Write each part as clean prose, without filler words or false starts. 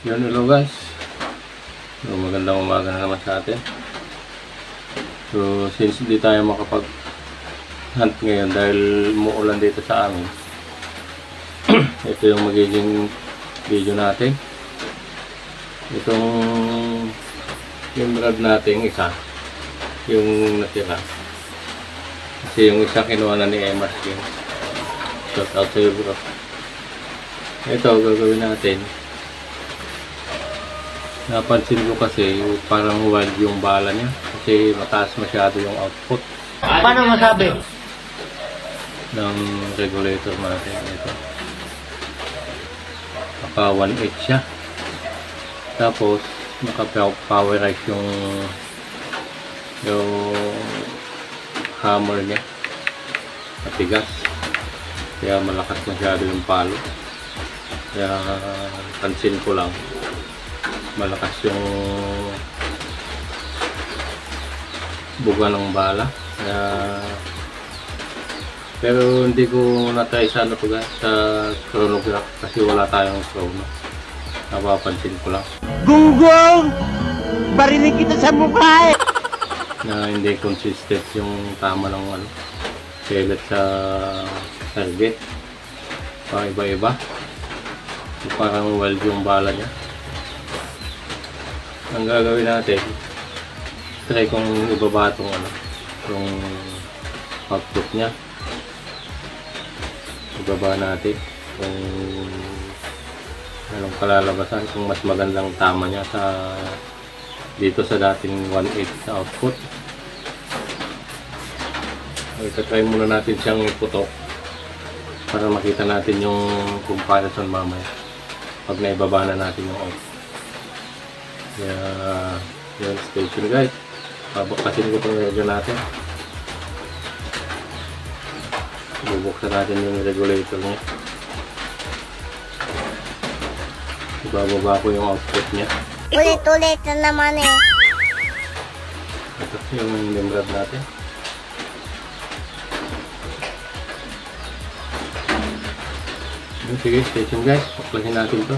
Yun, hello guys. So, magandang umaga na naman sa atin. So, since hindi tayo makapag-hunt ngayon dahil umuulan dito sa amin, ito yung magiging video natin. Itong yung rod natin isa, yung natira. Kasi yung isa kinuha na ni Emma Skin. Shout out sa iyo, bro. Ito gagawin natin. Napansin ko kasi parang wild yung bala niya kasi mataas masyado yung output. Paano masabi? Ng regulator natin ito. Naka 1.8 siya. Tapos naka-powerize yung hammer niya. Matigas. Kaya malakas masyado yung palo. Kaya pansin ko lang malakas yung buga ng bala. Pero hindi ko na-try sa ano to guys, sa chronograph kasi wala tayong chrono. Napapansin ko lang Gunggong! Barinig kita sa mukha eh! na hindi consistent yung tama ng ano, pellet sa target. Iba-iba. Parang wild yung bala niya. Ang gagawin natin, try kong ibaba itong ano, itong output niya. Ibaba natin kung anong kalalabasan, kung mas magandang tama niya sa dito sa dating 1.8 na output. Try muna natin siyang iputok para makita natin yung comparison mamaya pag naibaba na natin yung output. Kaya yun, stay tuned guys. Babakasin ko itong radio natin. Bubuksan natin yung regulator niya. Ibababa ko yung output niya. Ulit-ulit na naman eh. Ito yung limrad natin. Sige, stay tuned guys. Paklasin natin to.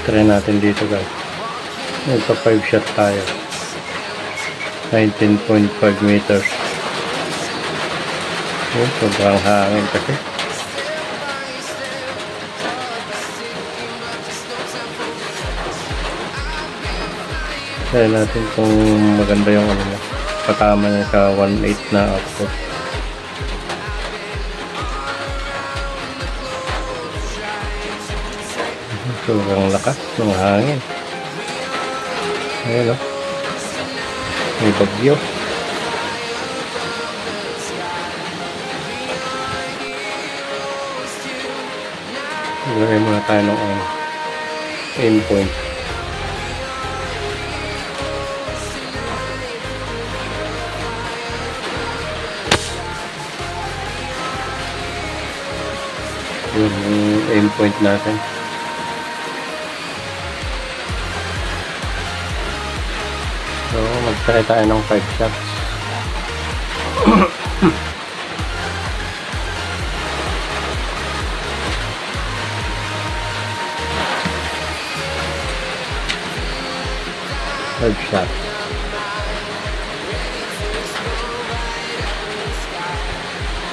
Try natin dito guys. Ito 5 shot tayo. 19.5 meters. Sobrang hangin kasi. Try natin kung maganda yung ano niya. Patama niya sa 1.8 na output. Sobrang lakas ng hangin. Ayan o. May bagyo. Ilagay muna tayo ng aim point. Yung aim point natin. So, mag-try tayo ng 5 shots. Five shots.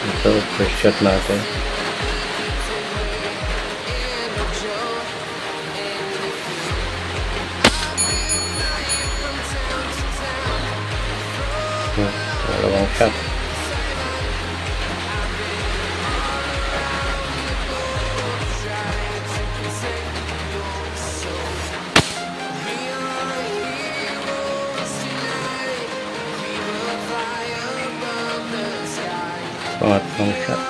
Ito, first shot natin. Dalawang shot. Pangatlong shot.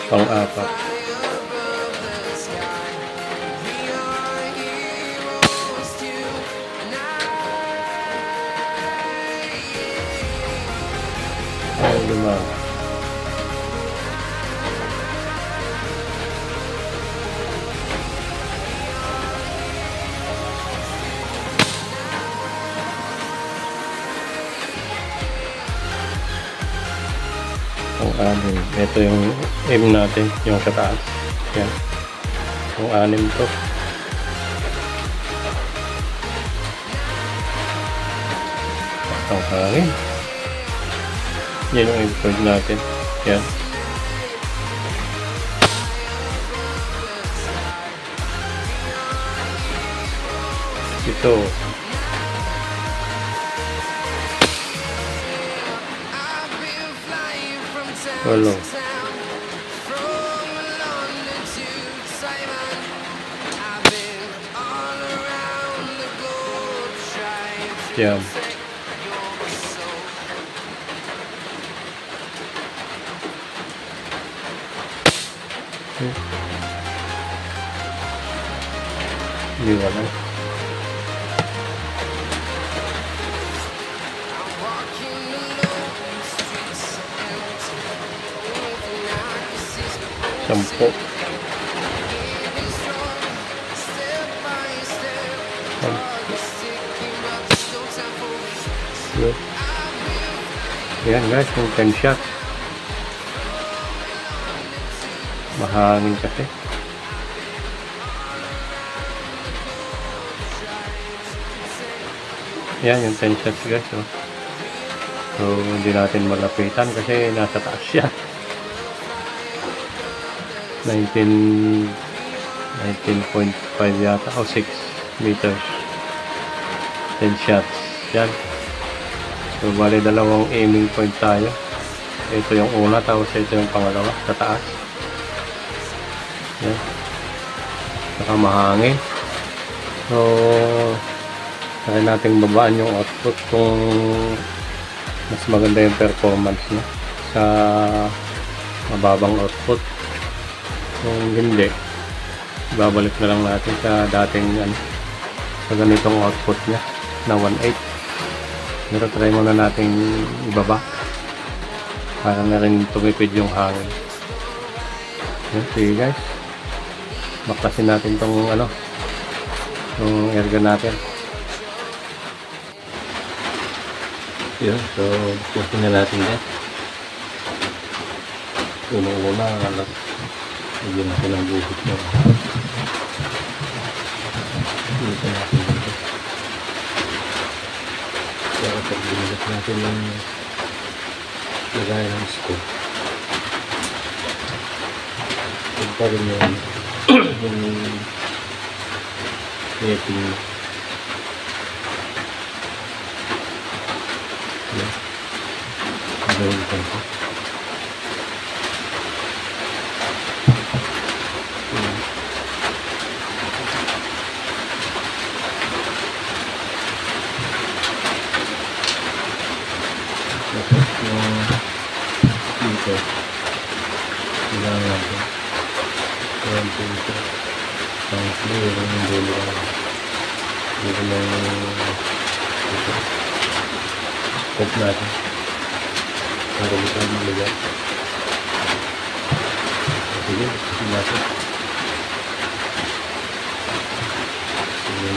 Pang-apat. Ay, lima. Yung 6. Ito yung aim natin, yung sa taas. Yan. Yung 6 to. Ang hangin. Yan yung aim natin. Yan. Ito. Walo. Yan. Hindi wala. Sampo. Yan guys, yung 10 shot. Mahangin kasi. Yan yung 10 shots guys. So hindi natin malapitan kasi nasa taas siya. 19.5 yata o 6 meters. 10 shots. Yan. So bali dalawang aiming point tayo. Ito yung una tapos ito yung pangalawa sa taas. Yan. Saka mahangin. So kaya natin babaan yung output kung mas maganda yung performance na sa mababang output. Kung hindi, babalik na lang natin sa dating sa ganitong output nya na 1.8. Pero try muna natin ibaba para na rin tumipid yung hangin. Yan, sige guys, baklasin natin tong yung airgun natin. Yan, so baklasin na natin yan. Una-una lagyan natin ang buhit nyo. Dito natin dito. Kaya pag binigat natin yung lagay ng scope. Ito pa rin yung setting nyo. Gawin ko ito. Dito kailangan natin ayan dito ang clear yung dulo dito lang dito scope natin para dito ang maligyan. Sige, sige natin. Sige.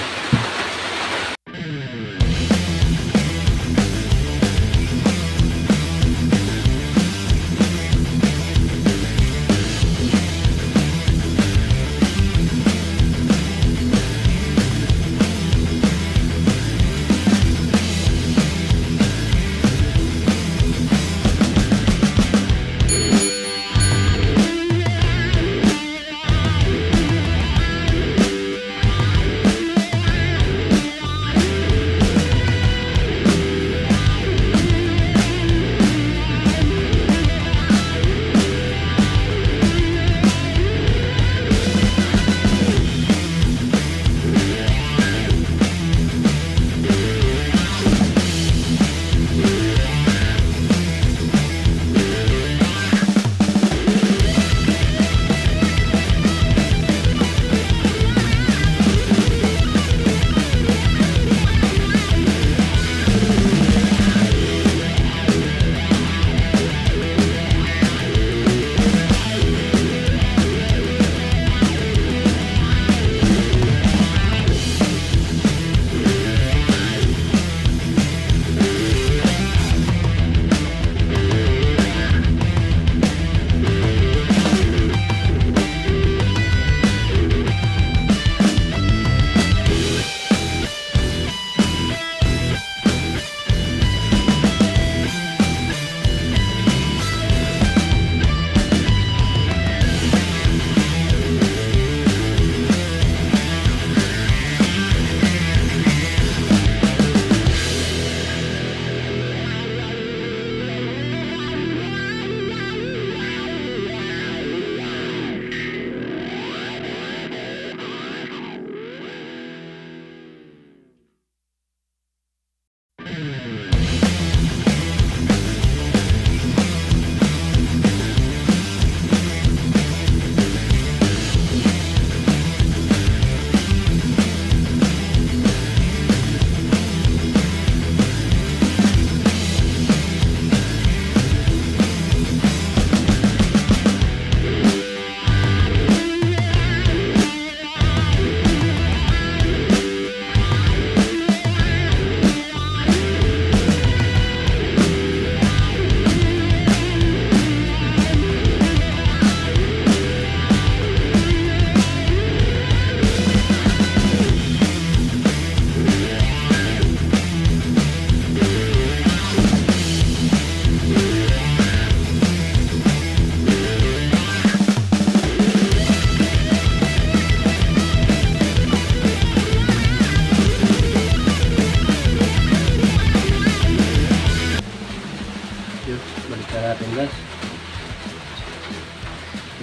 natin guys.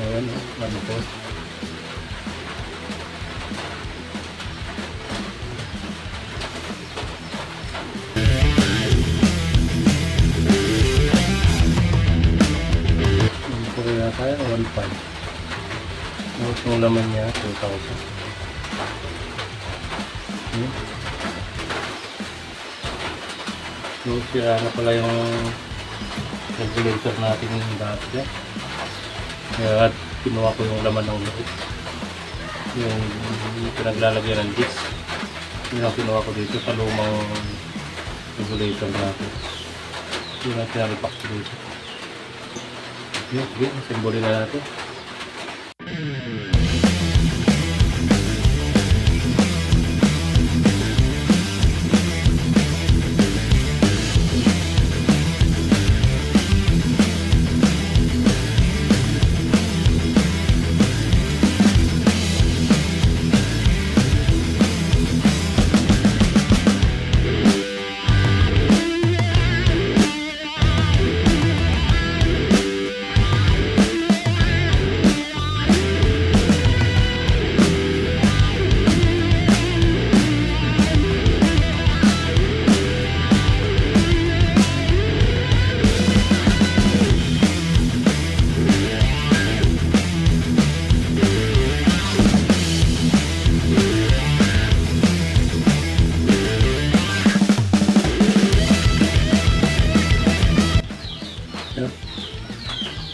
Ayan, ano po. Kaya tayo 1.5. Yung laman niya 2,000. So, sira na pala yung regulator natin dati dyan. Kaya kinuha ko yung laman ng loob. Yung pinaglalagyan ng disc. Yun ang kinuha ko dito sa lumang regulator natin. Yun ang pinalipak ko dito. Yun, sige, simbolin na natin.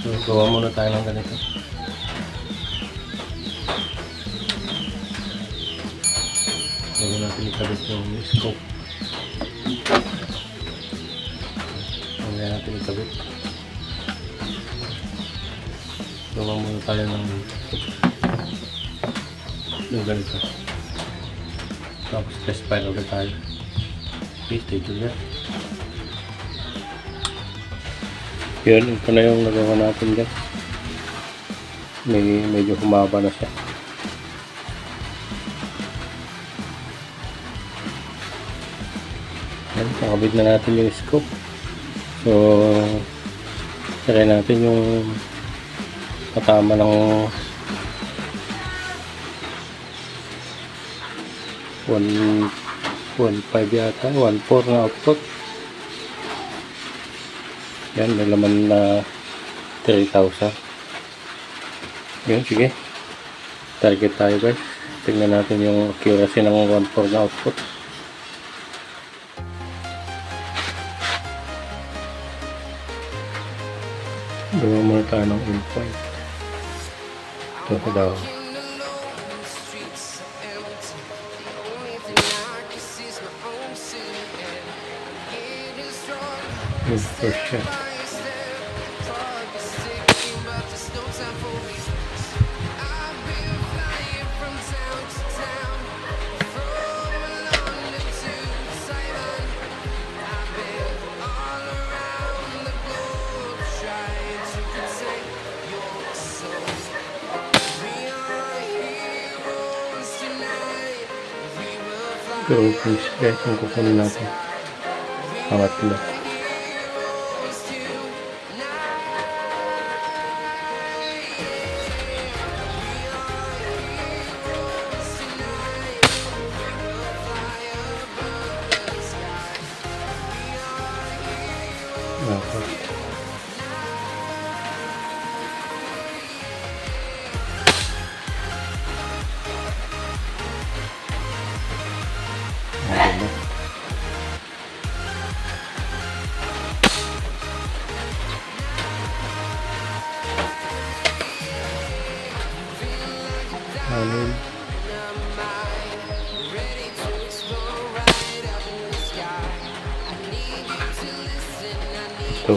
So, gawa muna tayo ng ganito. Gawa natin ikabit yung scope. Gawa natin ikabit. Gawa muna tayo ng ganito. Tapos test file ulit tayo. Okay, stay tuned yan. Yun, ito na yung nagawa natin dyan. Medyo humaba na siya. Yan, nakabit na natin yung scope. So, try natin yung patama ng 1.5 yata, 1.4 na output. Yan, may laman na 3,000. Yun, sige. Target tayo guys. Tingnan natin yung accuracy ng 1.4 na output. Gawa muna tayo ng endpoint. Ito ko daw. Yun, first shot. Pero please guys, kung kukunin natin angat nila. Anin. Ito.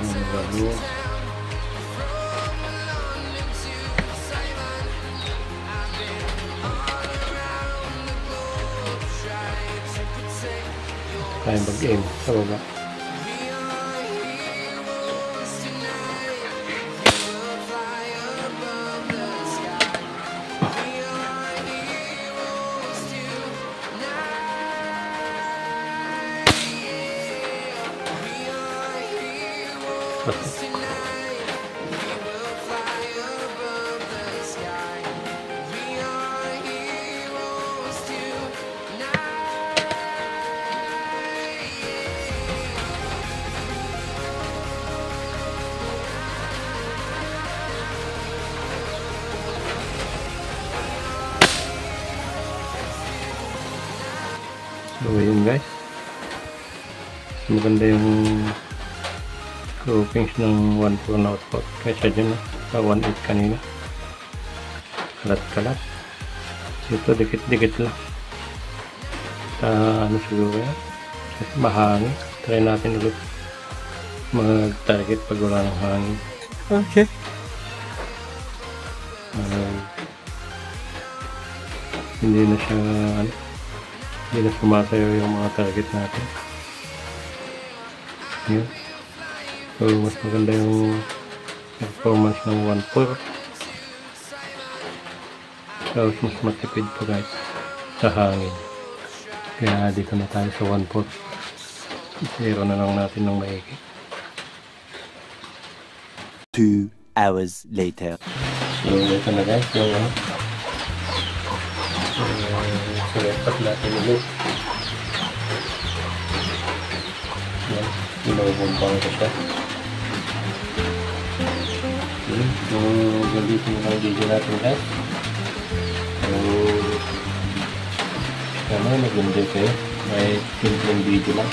Ang bago. Tayo mag-aim sa baba. Pasok. So yun guys, maganda yung groupings ng 1.4 na output kaysa dyan sa 1.8 kanina. Kalat-kalat. Ito dikit-dikit lang. Ano siguro yan, kasi mahangin. Try natin ulit mag-target pag wala ng hangin. Okay. Hindi na siya hindi na sumasayo yung mga target natin. Yun. So mas maganda yung performance ng 1.4. So mas matipid po guys sa hangin. Kaya dito na tayo sa 1.4. Zero na lang natin ng maigi. 2 hours later. So ito na guys yung setup natin ulit. Yan, inuubumpang ko siya. Yun, so ganito yung video natin guys. So nag-enjoy kayo. May simpleng video lang.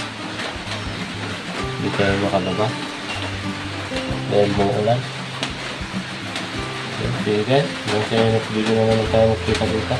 Hindi tayo makalabas dahil muulan. So see you guys. Hanggang sa next video na naman tayo magkita-kita.